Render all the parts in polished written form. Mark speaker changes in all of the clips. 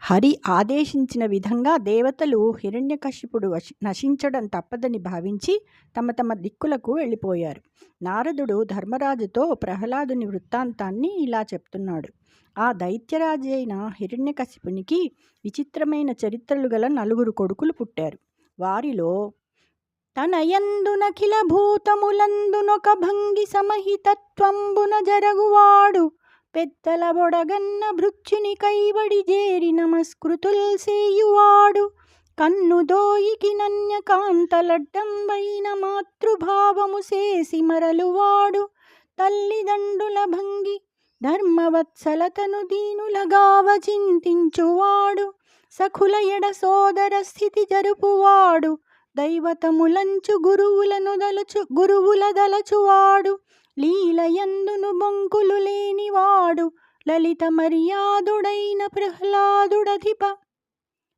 Speaker 1: హరి ఆదేశించిన విధంగా దేవతలు హిరణ్యకశిపుడు నశించడం తప్పదని భావించి తమ తమ దిక్కులకు వెళ్ళిపోయారు. నారదుడు ధర్మరాజుతో ప్రహ్లాదుని వృత్తాంతాన్ని ఇలా చెప్తున్నాడు. ఆ దైత్యరాజు అయిన హిరణ్యకశిపునికి విచిత్రమైన చరిత్రలు గల 9 కొడుకులు పుట్టారు. వారిలో తనయందునఖిల భూతములందునొక భంగి సమహితత్వంబున జరగువాడు పెద్దల బొడగన్న భృత్యుని కైవడి జేరి నమస్కృతుల్ సేయువాడు కన్ను దోయికి నన్య కాంతలడ్డంబైన మాతృభావము సేసి మరలువాడు తల్లిదండ్రుల భంగి ధర్మవత్సలతను దీనులగావ చింతించువాడు సఖుల ఎడ సోదర స్థితి జరుపువాడు దైవతములంచు గురువుల దలచువాడు లీలయందును బొంకులు లేనివాడు లలిత మర్యాదుడైన ప్రహ్లాదుడధిప.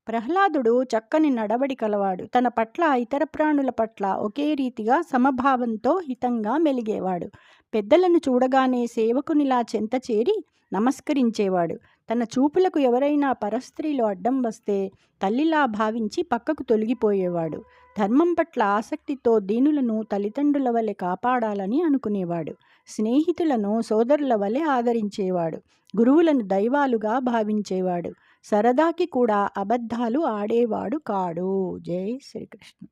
Speaker 1: ప్రహ్లాదుడు చక్కని నడవడి కలవాడు. తన పట్ల ఇతర ప్రాణుల పట్ల ఒకే రీతిగా సమభావంతో హితంగా మెలిగేవాడు. పెద్దలను చూడగానే సేవకునిలా చెంత చేరి నమస్కరించేవాడు. తన చూపులకు ఎవరైనా పరస్త్రీలు అడ్డం వస్తే తల్లిలా భావించి పక్కకు తొలగిపోయేవాడు. ధర్మం పట్ల ఆసక్తితో దీనులను తల్లిదండ్రుల వలె కాపాడాలని అనుకునేవాడు. స్నేహితులను సోదరుల వలె ఆదరించేవాడు. గురువులను దైవాలుగా భావించేవాడు. సరదాకి కూడా అబద్ధాలు ఆడేవాడు కాడు. జై శ్రీకృష్ణ.